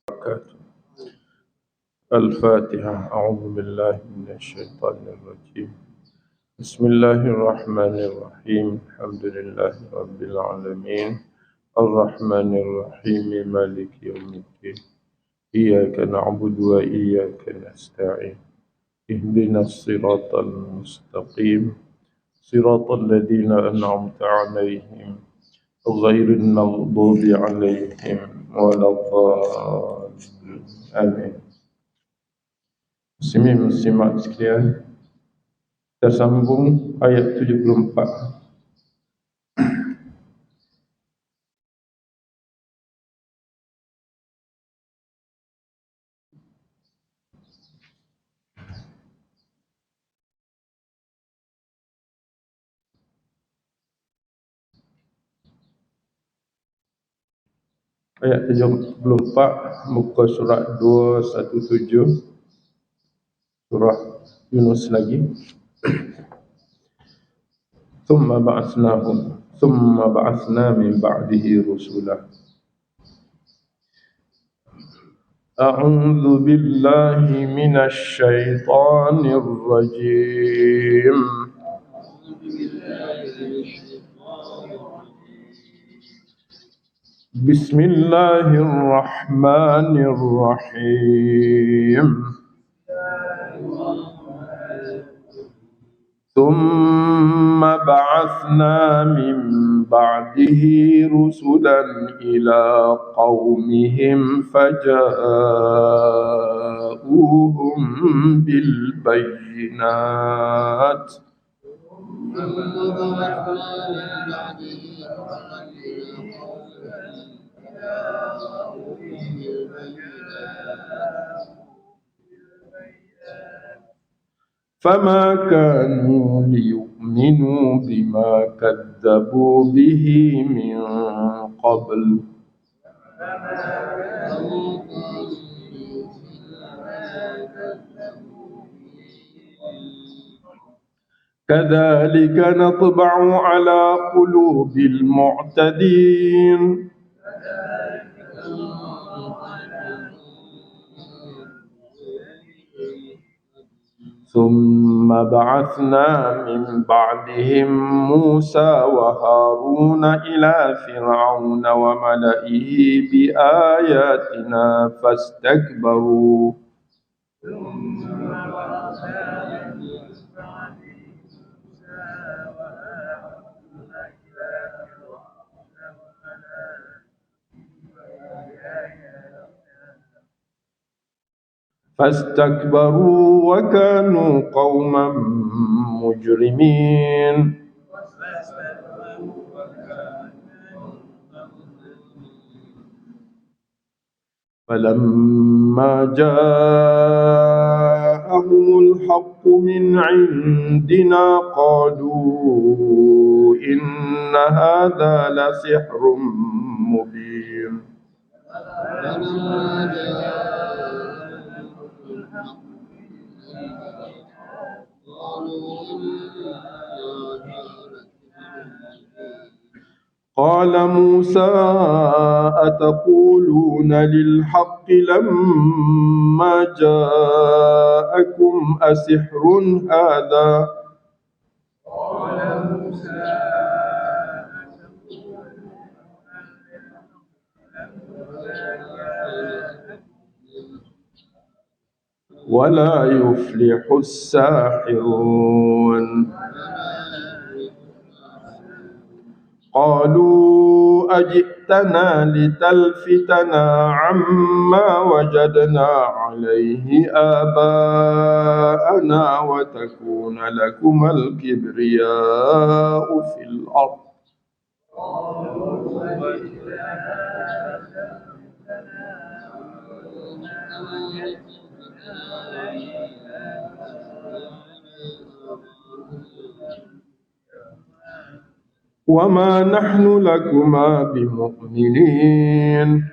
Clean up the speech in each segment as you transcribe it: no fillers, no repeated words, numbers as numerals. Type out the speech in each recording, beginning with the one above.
وبركاته. الفاتحة. أعوذ بالله من الشيطان الرجيم. بسم الله الرحمن الرحيم. الحمد لله رب العالمين الرحمن الرحيم مالك يوم الدين. إياك نعبد وإياك نستعين. اهدنا الصراط المستقيم صراط الذين أنعمت عليهم غير المغضوب عليهم ولا الضالين. Amin. Muslimin sekalian, kita sambung ayat 74. Ayat 74 muka surat 217 surah Yunus lagi. ثم بعثنا من بعده رسلا. أعوذ بالله من الشيطان الرجيم. بسم الله الرحمن الرحيم. ثم بعثنا من بعده رسلا إلى قومهم فجاءوهم بالبينات فما كانوا ليؤمنوا بما كذبوا به من قبل كذلك نطبع على قلوب المعتدين ثم بعثنا من بعدهم موسى وهارون إلى فرعون وملئه بآياتنا فاستكبروا وكانوا قوما مجرمين فلما جاءهم الحق من عندنا قالوا إن هذا لسحر مبين قال موسى أتقولون للحق لما جاءكم أسحر هذا ولا يفلح الساحرون قالوا أجئتنا لتلفتنا عما وجدنا عليه آباءنا وتكون لكما الكبرياء في الأرض وما نحن لكما بمؤمنين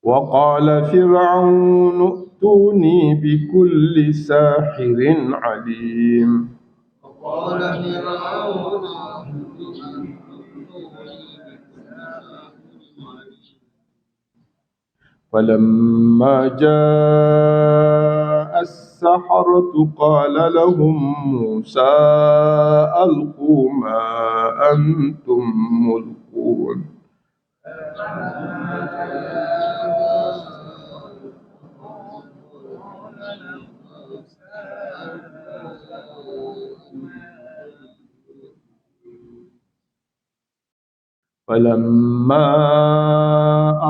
وقال فرعون ائتوني بكل ساحر عليم فلما جاء السحرة قال لهم موسى ألقوا ما أنتم ملقون فلما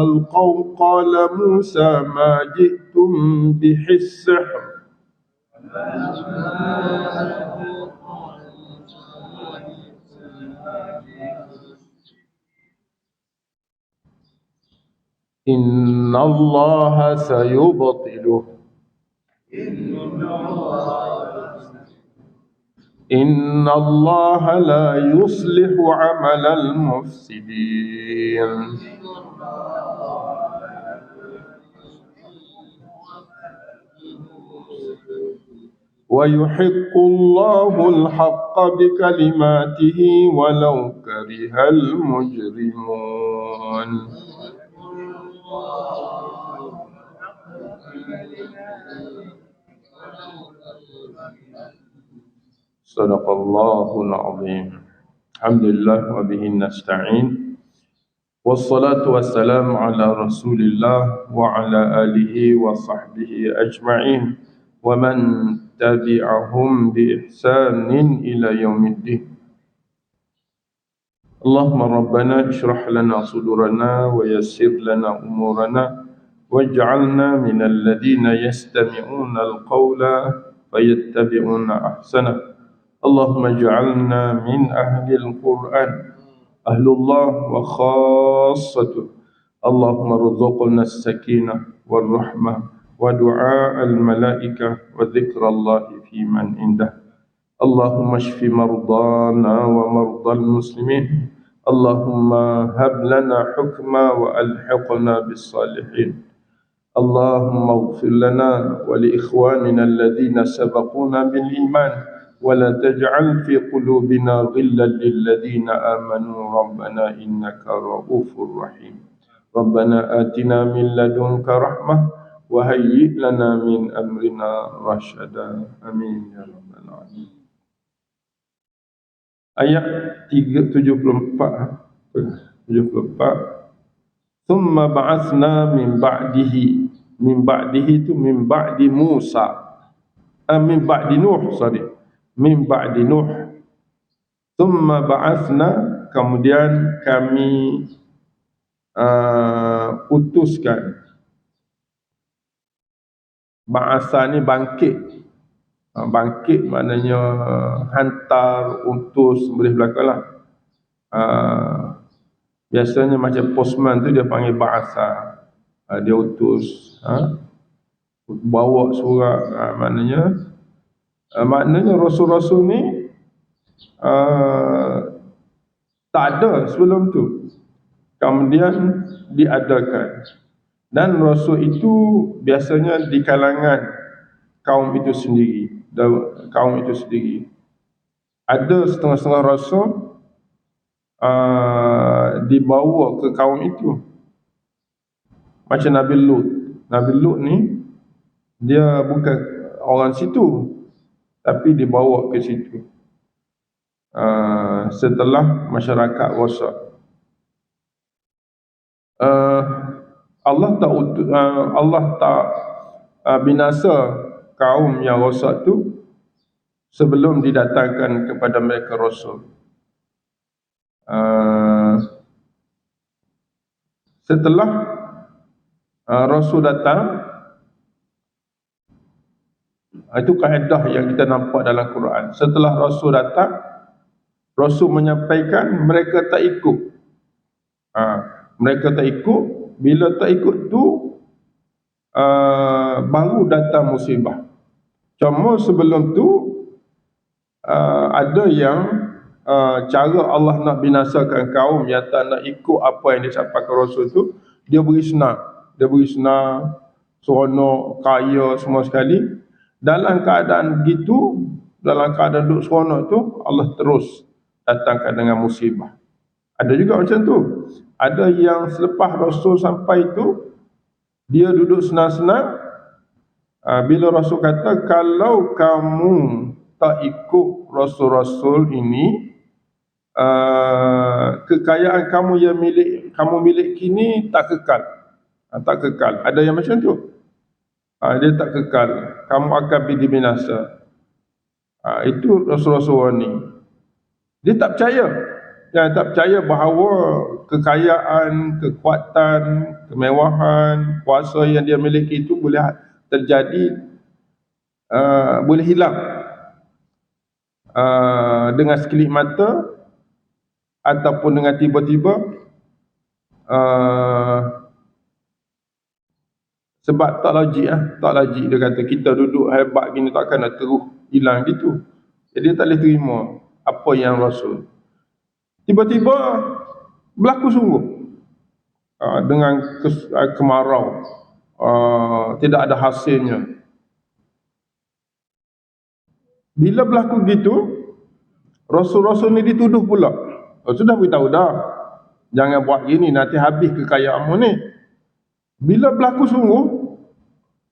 ألقوا قال موسى ما جئتم به السحر إن الله سيبطله إن الله لا يصلح عمل المفسدين ويحق الله الحق بكلماته ولو كره المجرمون صدق الله العظيم الحمد لله وبه نستعين والصلاة والسلام على رسول الله وعلى آله وصحبه أجمعين ومن تبعهم بإحسان إلى يوم الدين اللهم ربنا اشرح لنا صدورنا ويسر لنا أمورنا واجعلنا من الذين يستمعون القول فيتبعون أحسنه اللهم اجعلنا من أهل القرآن أهل الله وخاصته اللهم ارزقنا السكينة والرحمة ودعاء الملائكة وذكر الله في من عنده اللهم اشف مرضانا ومرضى المسلمين اللهم هب لنا حكما وألحقنا بالصالحين اللهم اغفر لنا ولإخواننا الذين سبقونا بالإيمان ولا تجعل في قلوبنا غلا للذين آمنوا ربنا إنك رؤوف رحيم ربنا آتنا من لدنك رحمة وهيئ لنا من أمرنا رشدا آمين يا رب العالمين. Ayat 74 Thumma ba'athna min ba'dihi itu min ba'di Musa min ba'di Nuh min ba'di Nuh thumma ba'athna kemudian kami utuskan ba'asa ni bangkit bangkit maknanya hantar utus boleh berlaku lah biasanya macam postman tu dia panggil ba'asa dia utus bawa surat maknanya rasul-rasul ni tak ada sebelum tu kemudian diadakan dan rasul itu biasanya di kalangan kaum itu sendiri ada setengah-setengah rasul dibawa ke kaum itu macam Nabi Lut ni dia bukan orang situ tapi dibawa ke situ setelah masyarakat rosak. Allah tak binasa kaum yang rosak tu sebelum didatangkan kepada mereka rasul. Setelah rasul datang, itu kaedah yang kita nampak dalam Quran. Setelah rasul datang, rasul menyampaikan, mereka tak ikut. Mereka tak ikut. Bila tak ikut tu baru datang musibah. Cuma sebelum tu ada yang cara Allah nak binasakan kaum yang tak nak ikut apa yang disampaikan rasul tu, dia beri senang, seronok, kaya semua sekali. Dalam keadaan begitu dalam keadaan duduk seronok tu, Allah terus datangkan dengan musibah. Ada juga macam tu. Ada yang selepas Rasul sampai tu, dia duduk senang-senang. Bila Rasul kata, kalau kamu tak ikut Rasul-Rasul ini, kekayaan kamu yang kamu miliki ni tak kekal. Tak kekal. Ada yang macam tu. Dia tak kekal. Kamu akan binasa. Itu Rasul-Rasul ni. Dia tak percaya. Dia tak percaya bahawa kekayaan, kekuatan, kemewahan, kuasa yang dia miliki itu boleh terjadi, boleh hilang dengan sekelip mata ataupun dengan tiba-tiba, sebab tak logik tak logik. Dia kata kita duduk hebat gini takkan nak terus hilang gitu. Jadi dia tak boleh terima apa yang Rasul. Tiba-tiba berlaku sungguh, dengan kemarau, tidak ada hasilnya. Bila berlaku gitu, Rasul-Rasul ni dituduh pula. Sudah beritahu dah, jangan buat gini nanti habis kekayaanmu ni. Bila berlaku sungguh,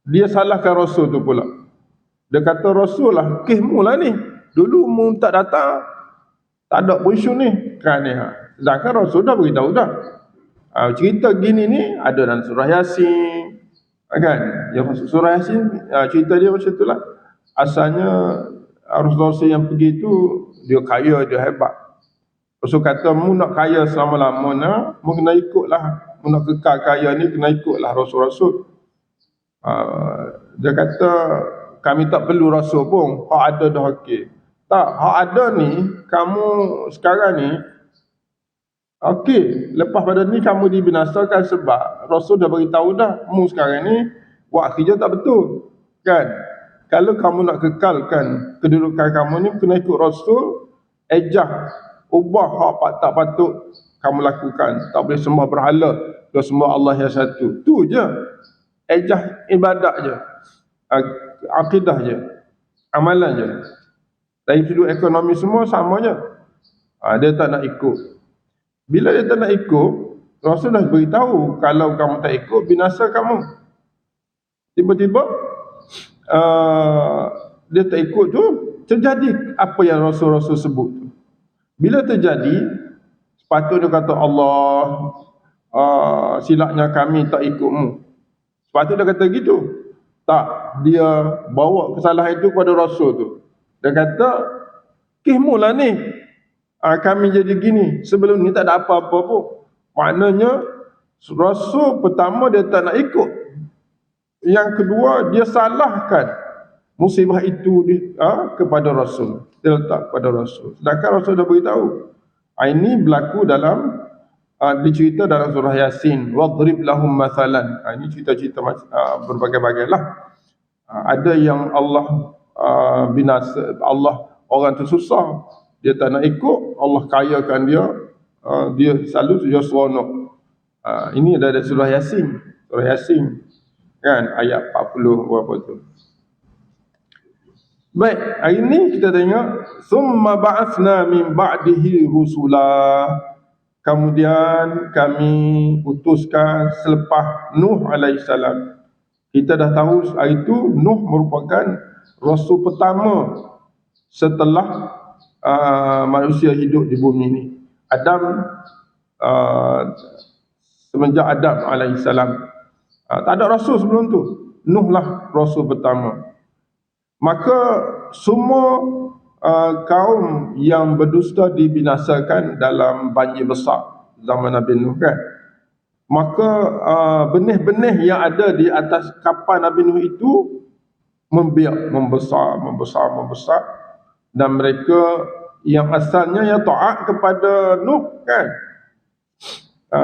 dia salahkan Rasul tu pula. Dia kata, Rasul lah, kismu lah ni. Dulu mu tak datang, tak ada pun isu ni. Kan ni. Sedangkan Rasul dah beritahu dah. Cerita gini ni ada dalam surah Yasin. Kan? Yang surah Yasin, cerita dia macam itulah. Asalnya Rasul yang pergi tu, dia kaya, dia hebat. Rasul kata, mu nak kaya selama-lamanya, mu kena ikutlah. Mu nak kekal kaya ni, kena ikutlah Rasul-Rasul. Dia kata, kami tak perlu Rasul pun, hak ada dah okey. Tak, hak ada ni, kamu sekarang ni, okey, lepas pada ni kamu dibinasakan sebab Rasul dah beritahu dah, mu sekarang ni, buat kerja tak betul. Kan? Kalau kamu nak kekalkan kedudukan kamu ni, kena ikut Rasul, ubah hak tak patut kamu lakukan. Tak boleh sembah berhala, dah sembah Allah yang satu. Tu je. Ibadat je. Akidah je. Amalan je. Dari sudut ekonomi semua sama je. Dia tak nak ikut. Bila dia tak nak ikut, Rasul dah beritahu, kalau kamu tak ikut, binasa kamu. Tiba-tiba dia tak ikut tu, terjadi apa yang Rasul-Rasul sebut tu. Bila terjadi, sepatutnya kata Allah, silapnya kami tak ikutmu. Sepatutnya dia kata gitu. Tak, dia bawa kesalahan itu kepada Rasul tu. Dia kata, kismu lah ni, kami jadi gini. Sebelum ni tak ada apa-apa pun. Maknanya, Rasul pertama dia tak nak ikut. Yang kedua, dia salahkan musibah itu kepada Rasul. Dia letak kepada Rasul. Sedangkan Rasul dah beritahu. Ini berlaku dalam, dicerita dalam surah Yasin. Wadrib lahum mathalan. Ini cerita-cerita berbagai-bagai lah. Ada yang Allah binasa, Allah orang tu susah, dia tak nak ikut, Allah kayakan dia, dia selalu dia seronok. Ini ada surah Yasin. Surah Yasin. Kan? Ayat 40 berapa tu. Baik, hari ini kita tengok summa ba'athna min ba'dihi rusula. Kemudian kami utuskan selepas Nuh alaihissalam. Kita dah tahu hari itu Nuh merupakan rasul pertama setelah manusia hidup di bumi ini. Adam, semenjak Adam alaihissalam, tak ada rasul sebelum tu. Nuh lah rasul pertama. Maka semua kaum yang berdusta dibinasakan dalam banjir besar zaman Nabi Nuh kan. Maka benih-benih yang ada di atas kapal Nabi Nuh itu membiak, membesar dan mereka yang asalnya yang taat kepada Nuh kan.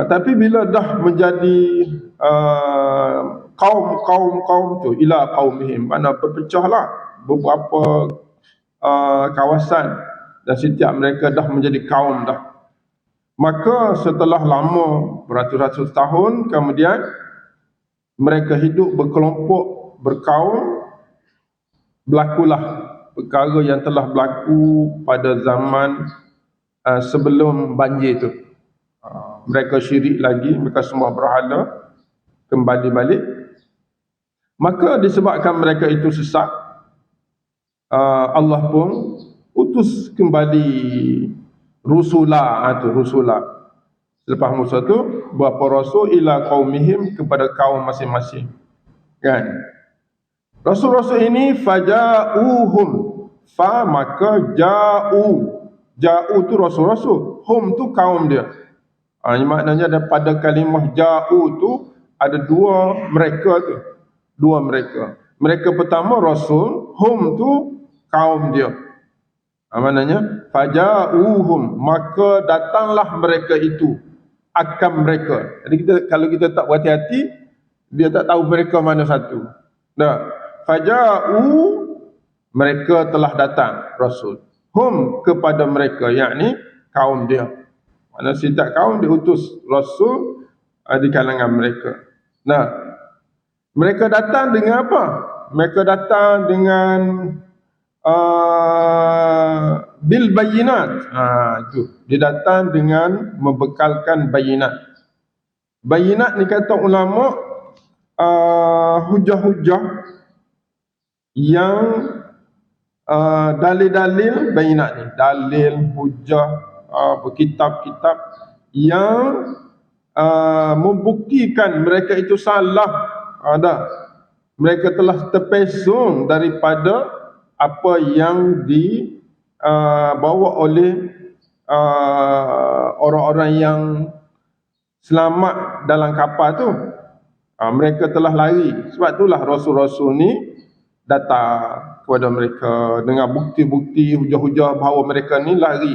Tapi bila dah menjadi kaum tu ila qaumihim, mana berpecahlah beberapa kawasan dan setiap mereka dah menjadi kaum dah. Maka setelah lama beratus-ratus tahun kemudian mereka hidup berkelompok, berkaum, berlakulah perkara yang telah berlaku pada zaman sebelum banjir tu. Mereka syirik lagi, mereka semua berhala, kembali balik. Maka disebabkan mereka itu sesat, Allah pun utus kembali rusula. Selepas Musa tu berapa rasul ila qaumihim, kepada kaum masing-masing. Kan? Rasul-rasul ini faja'uhum, maka ja'u tu rasul-rasul, hum tu kaum dia. Maknanya daripada kalimah ja'u tu ada dua mereka tu. Mereka pertama rasul, hum tu kaum dia. Maknanya faja'uhum, maka datanglah mereka itu, akan mereka. Jadi kalau kita tak berhati-hati, dia tak tahu mereka mana satu. Faja'u, mereka telah datang rasul, hum, kepada mereka, yakni kaum dia. Mana setiap kaum diutus rasul di kalangan mereka. Mereka datang dengan apa? Mereka datang dengan bil bayinat. Itu dia datang dengan membekalkan bayinat. Bayinat ni kata ulama, hujah-hujah yang dalil-dalil bayinat ni, dalil hujah, kitab-kitab yang membuktikan mereka itu salah. Mereka telah terpesong daripada apa yang dibawa oleh orang-orang yang selamat dalam kapal tu. Mereka telah lari. Sebab itulah rasul-rasul ni datang kepada mereka dengan bukti-bukti, hujah-hujah bahawa mereka ni lari.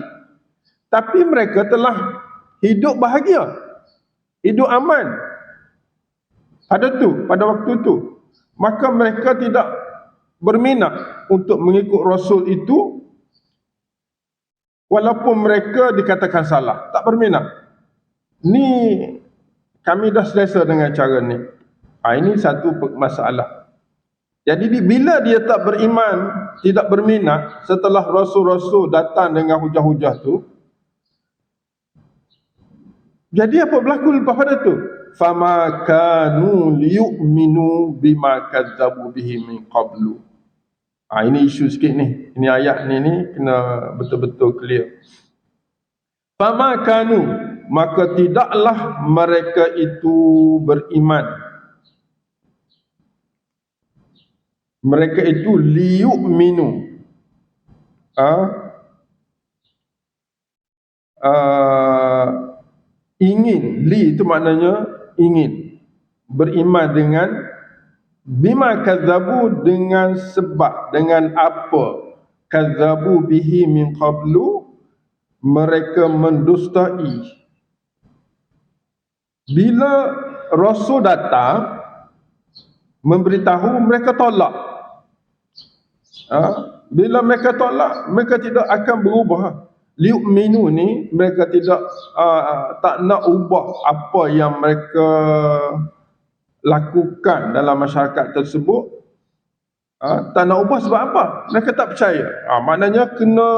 Tapi mereka telah hidup bahagia, hidup aman pada waktu tu. Maka mereka tidak berminat untuk mengikut rasul itu, walaupun mereka dikatakan salah, tak berminat. Ni kami dah selesa dengan cara ni. Ini satu masalah. Jadi bila dia tak beriman, tidak berminat setelah rasul-rasul datang dengan hujah-hujah tu, jadi apa berlaku lepas pada tu? Fama kanu liyu'minu bima kadzabu bihi min qablu. Ini isu sikit ni. Ini ayat ni kena betul-betul clear. Fama kanu, maka tidaklah mereka itu beriman. Mereka itu liyu'minu. Ingin, li itu maknanya ingin, beriman dengan bima kadzabu, dengan sebab, dengan apa kadzabu bihi min qablu, mereka mendustai. Bila rasul datang memberitahu, mereka tolak. Bila mereka tolak, mereka tidak akan berubah. Liu'minu ni, mereka tidak tak nak ubah apa yang mereka lakukan dalam masyarakat tersebut. Tak nak ubah sebab apa? Mereka tak percaya. Maknanya kena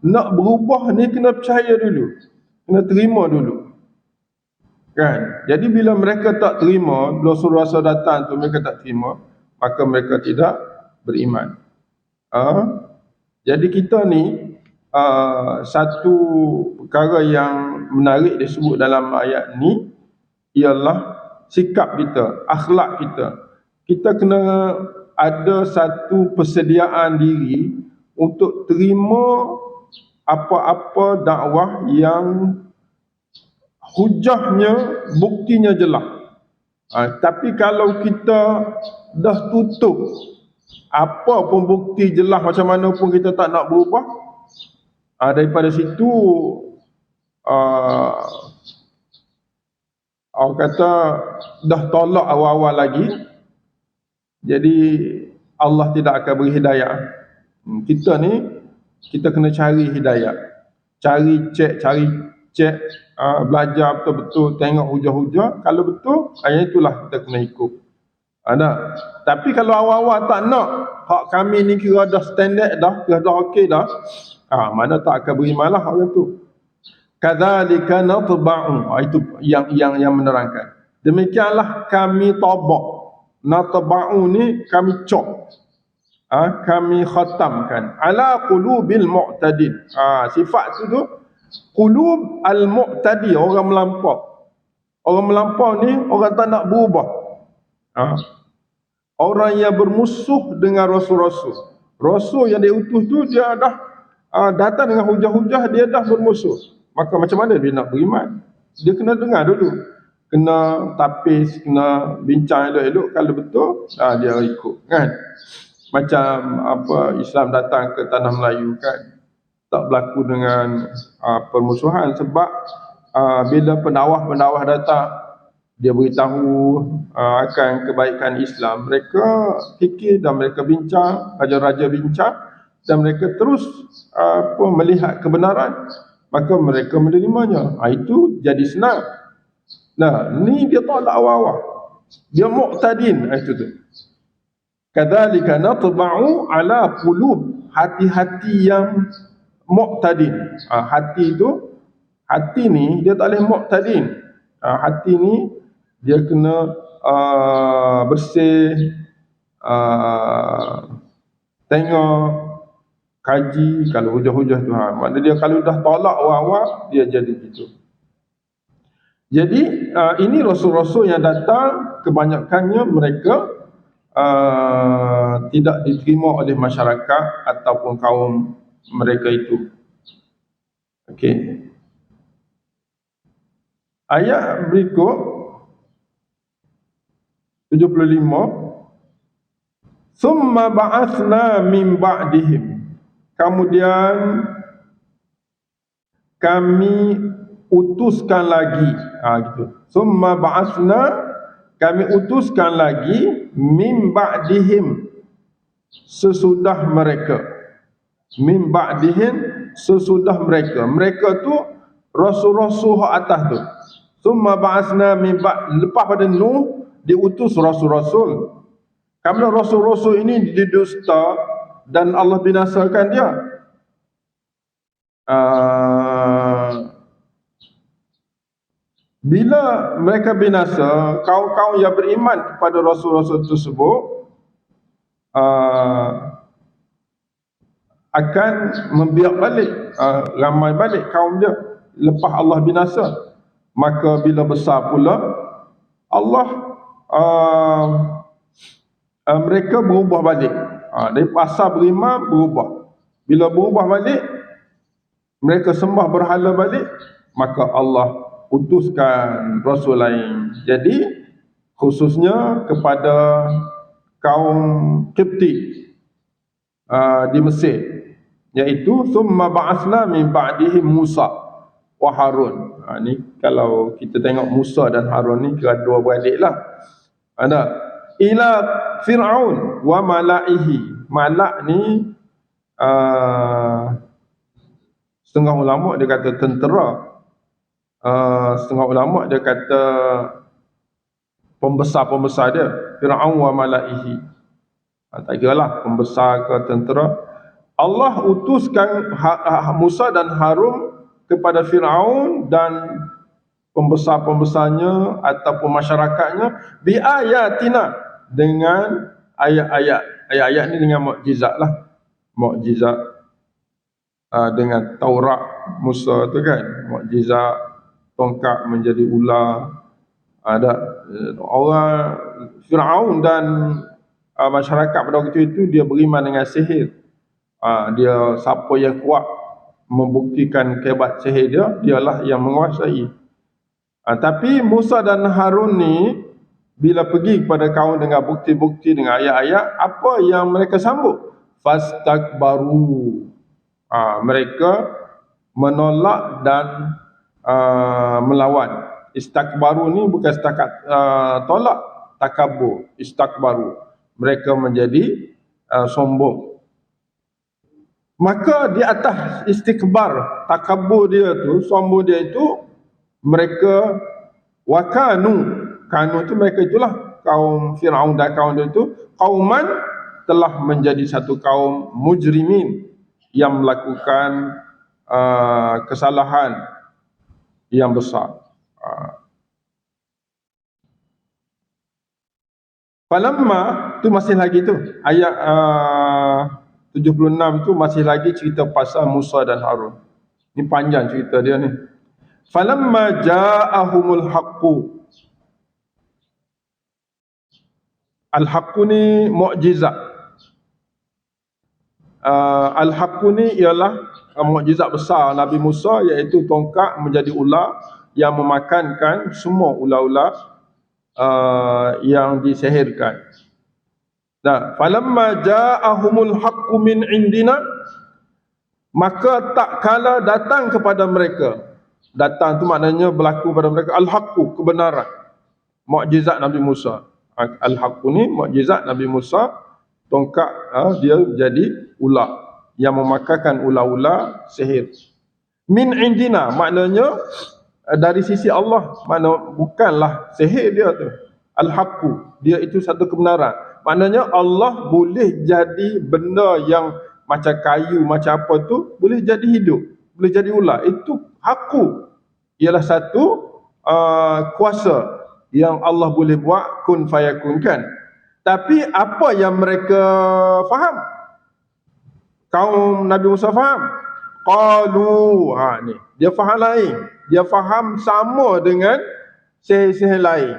nak berubah ni, kena percaya dulu, kena terima dulu, kan? Jadi bila mereka tak terima, rasul-rasul datang tu mereka tak terima, maka mereka tidak beriman. Jadi kita ni satu perkara yang menarik disebut dalam ayat ni ialah sikap kita, akhlak kita. Kita kena ada satu persediaan diri untuk terima apa-apa dakwah yang hujahnya, buktinya jelas. Tapi kalau kita dah tutup, apa pun bukti jelas macam mana pun kita tak nak berubah, daripada situ orang kata dah tolak awal-awal lagi, jadi Allah tidak akan beri hidayah. Kita ni, kita kena cari hidayah, cari cek, belajar betul-betul, tengok hujah-hujah. Kalau betul, itulah kita kena ikut. Tapi kalau awal-awal tak nak, hak kami ni kira dah standard dah, kira dah okey dah, mana tak akan beriman lah orang tu. Kadzalika natba'u, itu yang menerangkan. Demikianlah kami tabak. Natba'u ni kami cop. Kami khatamkan ala qulubil mu'tadin. Sifat tu qulub al-mu'tadi, orang melampau. Orang melampau ni orang tak nak berubah. Orang yang bermusuh dengan rasul-rasul. Rasul yang diutus tu dia dah datang dengan hujah-hujah, dia dah bermusuh. Maka macam mana dia nak beriman? Dia kena dengar dulu, kena tapis, kena bincang elok-elok. Kalau betul, dia ikut kan. Macam Islam datang ke tanah Melayu kan, tak berlaku dengan permusuhan. Sebab bila pendawah-pendawah datang, dia beritahu akan kebaikan Islam, mereka fikir dan mereka bincang, raja-raja bincang, dan mereka terus melihat kebenaran, maka mereka menerimanya. Itu jadi senang. Nah, ni dia tolak awal-awal, dia mu'tadin. Itu tu. Kadzalika natba'u ala qulub, hati-hati yang mu'tadin. Hati ni dia tak boleh mu'tadin. Hati ni dia kena bersih, tengok, kaji. Kalau hujah-hujah tu, maknanya dia kalau dah tolak awal-awal, dia jadi gitu. Jadi ini rasul-rasul yang datang, kebanyakannya mereka tidak diterima oleh masyarakat ataupun kaum mereka itu. Okey. Ayat berikut 75, summa ba'athna min ba'dihim, kemudian kami utuskan lagi, gitu. Summa ba'athna, kami utuskan lagi, min ba'dihim, sesudah mereka. Min ba'dihim, sesudah mereka. Mereka tu rasul-rasul hak atas tu. Summa ba'athna min lepas pada Nuh diutus rasul-rasul. Kerana rasul-rasul ini didusta dan Allah binasakan dia. Bila mereka binasa, kaum-kaum yang beriman kepada rasul-rasul tersebut akan membiak balik, ramai balik kaum dia lepas Allah binasa. Maka bila besar pula Allah, mereka berubah balik. Dari pasal beriman berubah. Bila berubah balik, mereka sembah berhala balik, maka Allah utuskan rasul lain. Jadi khususnya kepada kaum Qibti di Mesir, iaitu summa ba'athna min ba'dihim Musa wa Harun. Ni kalau kita tengok Musa dan Harun ni kira dua beradik lah. Ada ila Fir'aun wa mala'ihi. Malak ni setengah ulama dia kata tentera, setengah ulama dia kata pembesar-pembesar dia, Fir'aun wa mala'ihi. Tak kira lah pembesar ke tentera. Allah utuskan Musa dan Harun kepada Fir'aun dan pembesar-pembesarnya ataupun masyarakatnya, bi ayatina, dengan ayat-ayat. Ayat-ayat ni dengan mukjizat lah. Mukjizat dengan Taurat Musa tu kan, mukjizat tongkat menjadi ular. Ada orang Fir'aun dan masyarakat pada waktu itu dia beriman dengan sihir. Dia siapa yang kuat membuktikan kehebat sihir dia, dialah yang menguasai. Tapi Musa dan Harun ni bila pergi kepada kaum dengan bukti-bukti, dengan ayat-ayat, apa yang mereka sambut? Fastakbaru. Mereka menolak dan melawan. Istakbaru ni bukan setakat tolak, takabur, istakbaru. Mereka menjadi sombong. Maka di atas istikbar, takabur dia tu, sombong dia itu, mereka wakanu, kanu tu mereka itulah kaum Fir'aun dan kaum dia itu, kauman telah menjadi satu kaum mujrimin yang melakukan kesalahan yang besar. Falamma tu masih lagi tu ayat 76 tu masih lagi cerita pasal Musa dan Harun. Ni panjang cerita dia ni. Falamma ja'ahumul haqqu. Al-haqqu ni mukjizat. Al-haqqu ni ialah mukjizat besar Nabi Musa, iaitu tongkat menjadi ular yang memakankan semua ular-ular yang disihirkan. Nah, falamma ja'ahumul haqqu min indina, maka tak kala datang kepada mereka. Datang tu maknanya berlaku pada mereka al-haqqu, kebenaran. Mukjizat Nabi Musa. Al-haqqu ni mukjizat Nabi Musa, tongkat dia jadi ular yang memakankan ular-ular sihir. Min indina maknanya dari sisi Allah, makna bukanlah sihir dia tu. Al-haqqu, dia itu satu kebenaran. Maknanya Allah boleh jadi benda yang macam kayu, macam apa tu, boleh jadi hidup, boleh jadi ular. Itu haqqu, ialah satu kuasa yang Allah boleh buat kun fayakun kan. Tapi apa yang mereka faham? Kaum Nabi Musa faham? Qalu, ni dia faham lain. Dia faham sama dengan sihir-sihir lain.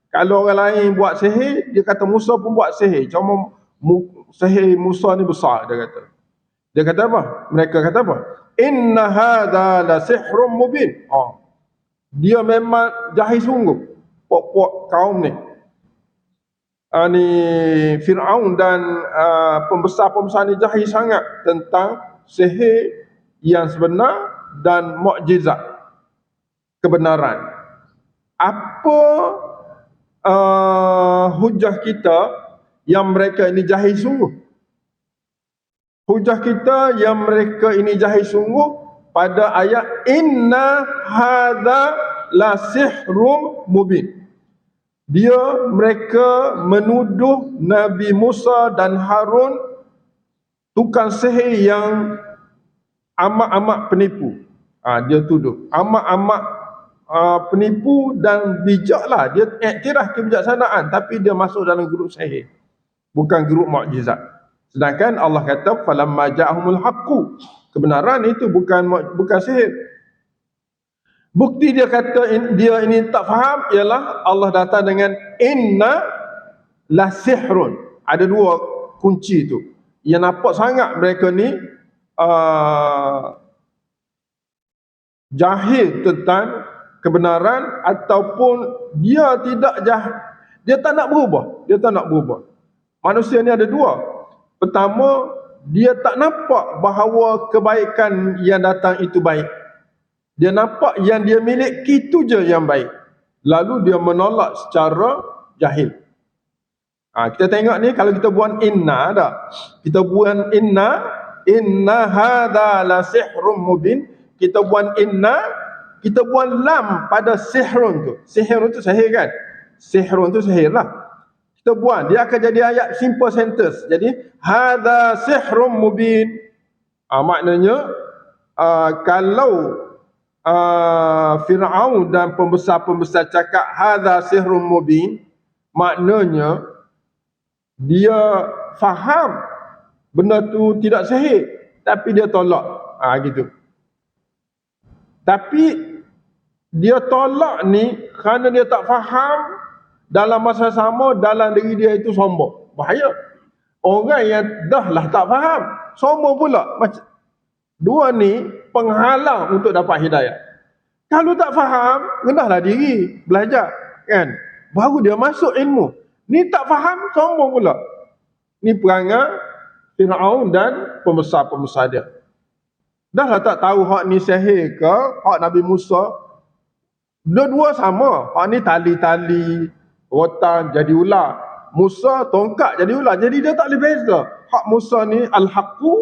Kalau orang lain buat sihir, dia kata Musa pun buat sihir. Cuma sihir Musa ni besar, dia kata. Dia kata apa? Mereka kata apa? Inna hadha la sihrun mubin. Dia memang jahil sungguh. Pok-pok kaum ni. Ni Fir'aun dan pembesar-pembesar ni jahil sangat tentang sihir yang sebenar dan mukjizat kebenaran. Apa hujah kita yang mereka ini jahil sungguh? Hujah kita yang mereka ini jahil sungguh pada ayat inna hadza la sihrun mubin. Mereka menuduh Nabi Musa dan Harun tukang sihir yang amat-amat penipu. Dia tuduh amat-amat penipu dan bijaklah. Dia iktiraf kebijaksanaan, tapi dia masuk dalam grup sihir, bukan grup mukjizat. Sedangkan Allah kata falamma ja'ahumul haqqu, kebenaran itu bukan sihir. Bukti dia kata dia ini tak faham ialah Allah datang dengan inna la sihrun. Ada dua kunci tu. Yang nampak sangat mereka ni jahil tentang kebenaran, ataupun dia tidak dia tak nak berubah. Manusia ni ada dua. Pertama, dia tak nampak bahawa kebaikan yang datang itu baik. Dia nampak yang dia miliki itu je yang baik. Lalu dia menolak secara jahil. Kita tengok ni, kalau kita buat inna dah. Kita buat inna hadza la sihrun mubin. Kita buat inna, kita buat lam pada sihrun tu. Sihrun tu sihir kan? Sihrun tu sihir lah. Kita buat, dia akan jadi ayat simple sentence. Jadi hadza sihrun mubin. Maknanya kalau Fir'aun dan pembesar-pembesar cakap hadza sihrun mubin, maknanya dia faham benda tu tidak sihir, tapi dia tolak. Gitu. Tapi dia tolak ni kerana dia tak faham, dalam masa sama dalam diri dia itu sombong. Bahaya. Orang yang dah lah tak faham, sombong pula. Dua ni penghalang untuk dapat hidayah. Kalau tak faham, rendahlah diri, belajar, kan? Baru dia masuk ilmu. Ni tak faham, sombong pula. Ni perangai Fir'aun dan pembesar-pembesar dia. Dah lah tak tahu hak ni sihir ke, hak Nabi Musa. Dua-dua sama. Hak ni tali-tali, rotan jadi ular. Musa tongkat jadi ular. Jadi dia tak boleh beza. Hak Musa ni al-haqqu,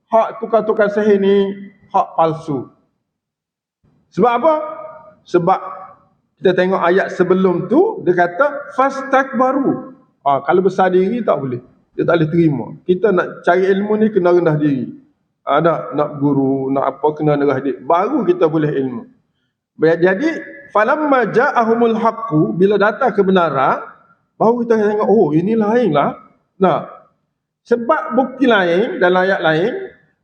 hak tukar-tukar sihir ni hak palsu. Sebab apa? Sebab kita tengok ayat sebelum tu, dia kata fastakbaru. Kalau besar diri tak boleh. Dia tak boleh terima. Kita nak cari ilmu ni kena rendah diri. Nak guru, nak apa, kena rendah diri. Baru kita boleh ilmu. Jadi, falamma ja'ahumul haqqu, bila datang kebenaran, baru kita tengok, oh ini lain lah. Nah, sebab bukti lain dan ayat lain,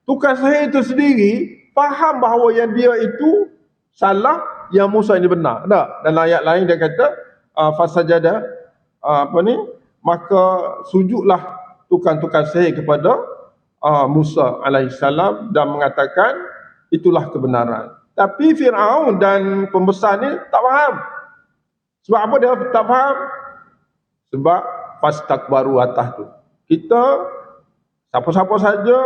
tukang sihir itu sendiri faham bahawa yang dia itu salah, yang Musa ini benar. Tak? Dan ayat lain dia kata, fasajada, maka sujudlah tukang-tukang sihir kepada Musa alaihissalam dan mengatakan itulah kebenaran. Tapi Fir'aun dan pembesar ni tak faham. Sebab apa dia tak faham? Sebab fastakbaru atas tu. Kita, siapa-siapa saja,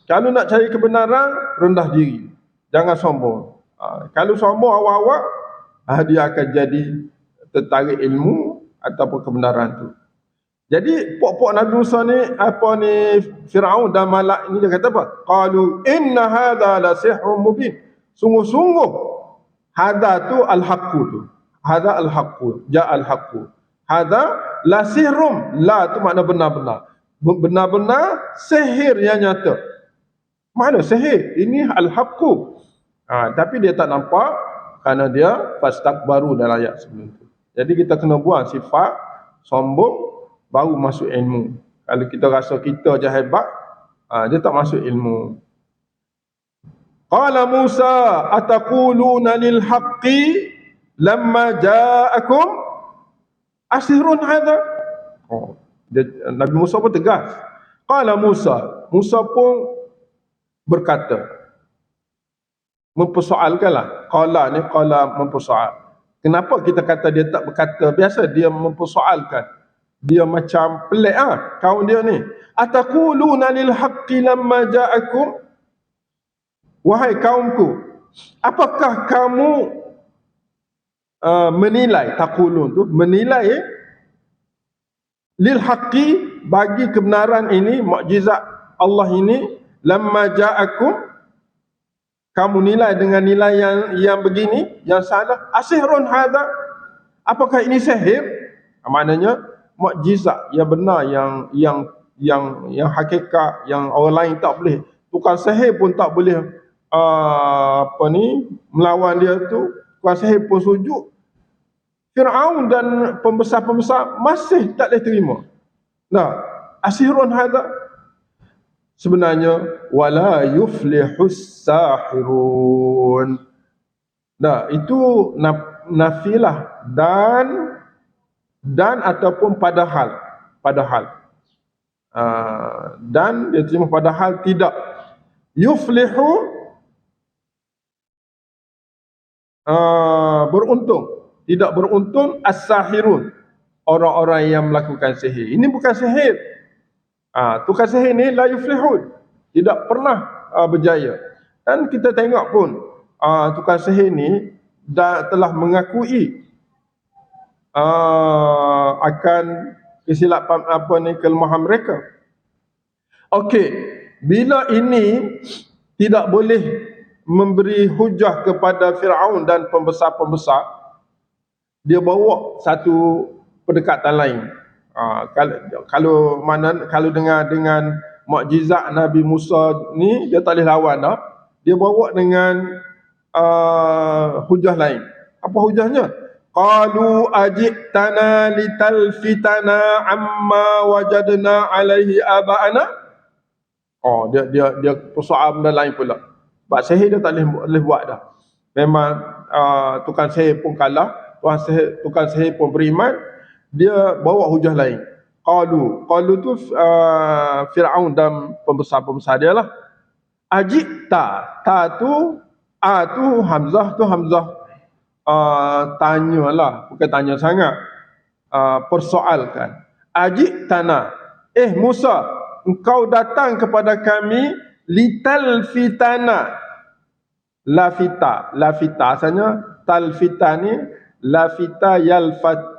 kalau nak cari kebenaran, rendah diri. Jangan sombong. Kalau sombong awak-awak, dia akan jadi tertarik ilmu ataupun kebenaran tu. Jadi pok-pok Nabi Musa ni, Fir'aun dan malak ni dia kata apa? Qalu inna hadha la sihrun mubin. Sungguh-sungguh hadha tu al-haqqu tu. Hadha al-haqqu, ja al-haqqu. Hadha la sihrum. La tu makna benar-benar. Benar-benar sihir yang nyata. Mana sihir? Ini al-haqqu. Tapi dia tak nampak kerana dia fastakbaru dalam ayat sebelum tu. Jadi kita kena buang sifat sombong baru masuk ilmu. Kalau kita rasa kita je hebat, dia tak masuk ilmu. Qala Musa ataquluna lil haqqi lamma ja'akum asirun hadha. Nabi Musa pun tegas. Qala Musa pun berkata, mempersoalkanlah. Qala mempersoal. Kenapa kita kata dia tak berkata? Biasa dia mempersoalkan. Dia macam pelik kaum dia ni. Ataquluna lil haqqi lamma ja'akum. Wahai kaumku, apakah kamu menilai, taqulun tu menilai lil haqqi, bagi kebenaran ini, mukjizat Allah ini, lamma ja'akum, kamu nilai dengan nilai yang begini, yang salah. Asihrun hadha, apakah ini sihir? Maknanya mukjizat yang benar, yang hakikat, yang orang lain tak boleh, tukang sihir pun tak boleh melawan dia tu. Tukang sihir pun sujud. Fir'aun dan pembesar-pembesar masih tak boleh terima. Nah, asirun hadha, sebenarnya wala yuflihus sahirun. Nah, itu nafilah dan ataupun padahal. Dan dia terima padahal tidak. Yuflihu, beruntung. Tidak beruntung as-sahirun, orang-orang yang melakukan sihir. Ini bukan sihir. Tukang sihir ni la yuflihun, tidak pernah berjaya. Dan kita tengok pun tukang sihir ni telah mengakui akan kesilapan kelemahan mereka. Okey, bila ini tidak boleh memberi hujah kepada Fir'aun dan pembesar-pembesar, dia bawa satu pendekatan lain. Kalau dengan mukjizat Nabi Musa ni dia tak boleh lawan dah. Dia bawa dengan hujah lain. Apa hujahnya? Qalu ajitana litalfitana amma wajadna alaihi aba'ana. Dia persoalan benda lain pula. Sebab sihir dia tak boleh buat dah. Memang tukang sihir pun kalah, tukang sihir pun beriman. Dia bawa hujah lain. Qalu tu Fir'aun dan pembesar-pembesar dia lah. Ajita, tu Hamzah tanyalah, bukan tanya sangat, persoalkan. Ajitana, Musa, engkau datang kepada kami litalfitana. Lafita asalnya talfita ni, lafita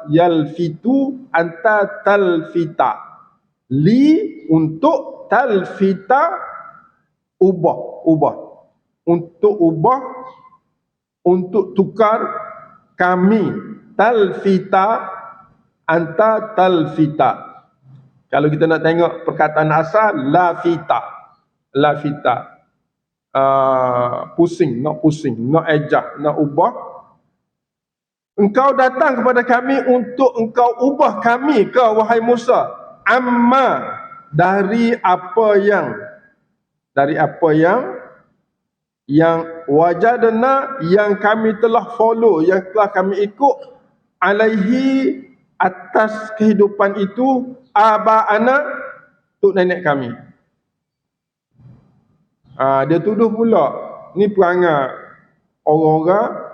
yalfitu, anta talfita. Untuk talfita, ubah. Untuk tukar kami. Talfita, anta talfita. Kalau kita nak tengok perkataan asal, lafita, pusing, nak ejah, nak ubah. Engkau datang kepada kami untuk engkau ubah kami ke, wahai Musa, amma, dari apa yang wajadna, yang kami telah follow, yang telah kami ikut, alaihi, atas kehidupan itu, abaana, tok nenek kami. Dia tuduh pula ni perangai orang-orang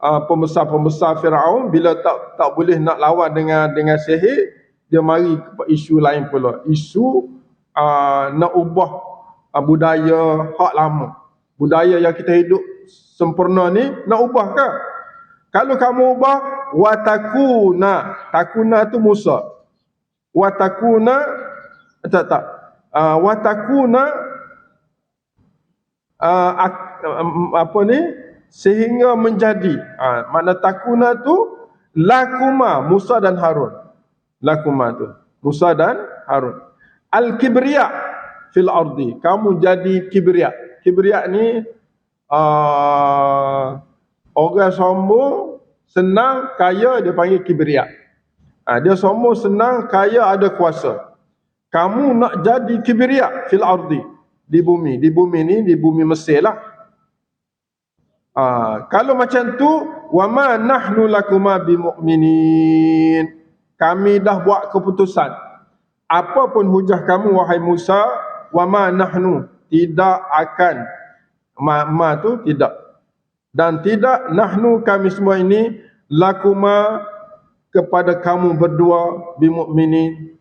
pembesar-pembesar Firaun, bila tak boleh nak lawan dengan sihir, dia mari ke isu lain pula, isu nak ubah budaya hak lama, budaya yang kita hidup sempurna ni nak ubah ke? Kalau kamu ubah, takuna tu Musa, watakuna watakuna apa ni, sehingga menjadi, makna takuna tu lakuma, Musa dan Harun, lakuma tu Musa dan Harun, al-kibriya fil ardi, kamu jadi kibriya. Kibriya ni orang sombong, senang, kaya, dia panggil kibriya. Dia sombong, senang, kaya, ada kuasa. Kamu nak jadi kibriya fil ardi, di bumi ni, di bumi Mesir lah. Kalau macam tu, wama nahnu lakuma bimu'minin, kami dah buat keputusan, apapun hujah kamu wahai Musa, wama nahnu, tidak akan, ma tu tidak, dan tidak, nahnu, kami semua ini, lakuma, kepada kamu berdua, bimu'minin.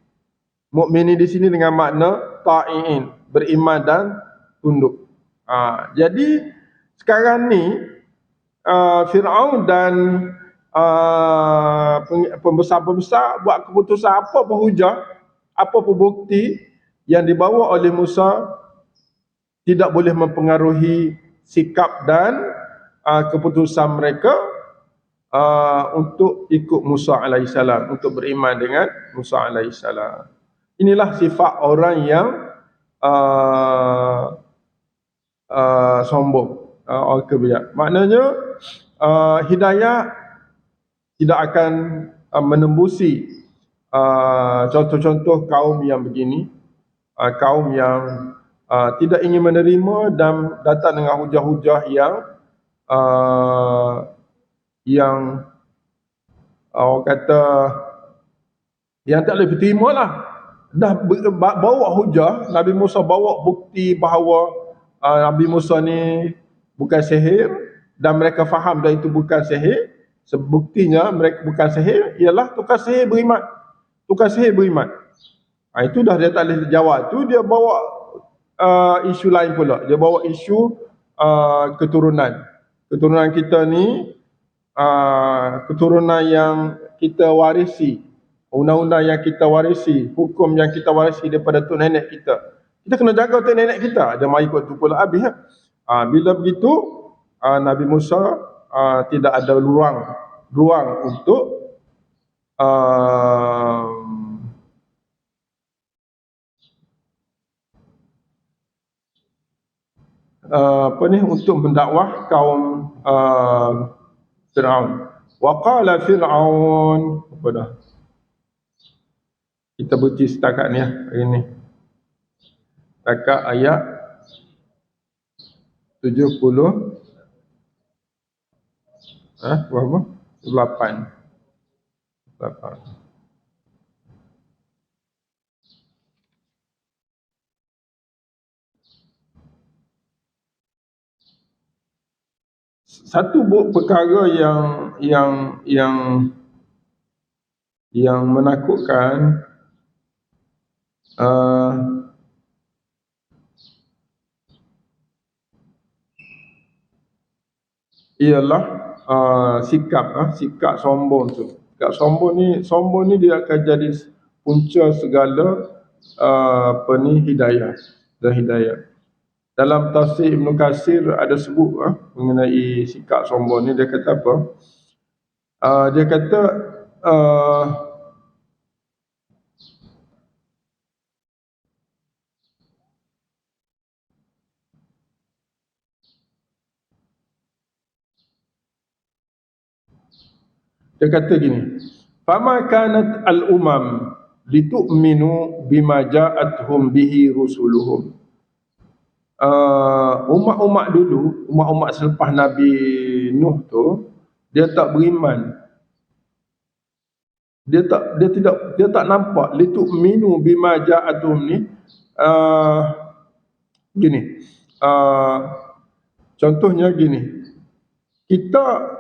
Mukminin di sini dengan makna ta'iin, beriman dan tunduk. Jadi sekarang ni Firaun dan pembesar-pembesar buat keputusan, apa berhujah, apa bukti yang dibawa oleh Musa tidak boleh mempengaruhi sikap dan keputusan mereka untuk ikut Musa alaihissalam, untuk beriman dengan Musa alaihissalam. Inilah sifat orang yang sombong, orang kebiak. Maknanya hidayah tidak akan menembusi contoh-contoh kaum yang begini, kaum yang tidak ingin menerima dan datang dengan hujah-hujah yang orang kata yang tak boleh diterima lah. Dah bawa hujah, Nabi Musa bawa bukti bahawa Nabi Musa ni bukan sihir, dan mereka faham dah itu bukan sihir. Sebuktinya mereka bukan sihir ialah tukar sihir beriman. Tukar sihir beriman. Itu dah dia tak boleh jawab. Tu dia bawa isu lain pula. Dia bawa isu keturunan. Keturunan kita ni keturunan yang kita warisi, undang-undang yang kita warisi, hukum yang kita warisi daripada tok nenek kita. Kita kena jaga tok nenek kita. Dia mari ikut tu pula habis. Bila begitu, Nabi Musa tidak ada ruang untuk untuk mendakwah kaum Firaun. Wa qala Fir'aun, apa dah? Kita berhenti setakat ni hari ni. Setakat ayat 70 berapa? 8. Satu perkara yang menakutkan ialah sikap sombong tu. Sikap sombong ni dia akan jadi punca segala hidayah dan hidayah. Dalam tafsir Ibn Katsir ada sebut mengenai sikap sombong ni. Dia kata apa? Dia kata Dia kata gini, fama kanat al-umam litu'minu bima ja'atuhum bihi rusuluhum. Umat-umat dulu, umat-umat selepas Nabi Nuh tu, dia tak beriman. Dia tak nampak litu'minu bima ja'atuhum ni. Gini, contohnya gini, kita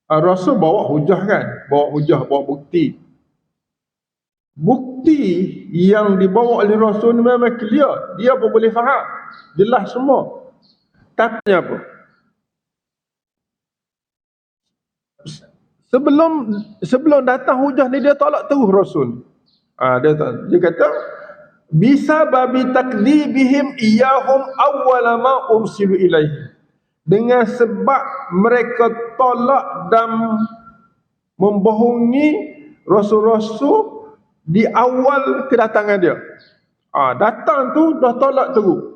Rasul bawa hujah kan, bawa hujah, bawa bukti. Bukti yang dibawa oleh Rasul ni memang clear, dia pun boleh faham, jelas semua. Tapi apa? Sebelum datang hujah ni dia tolak terus Rasul. Dia kata bisa babi takdzibihim iyahum awwala ma ursilu ilaihi. Dengan sebab mereka tolak dan membohongi rasul-rasul di awal kedatangan dia. Datang tu dah tolak terus.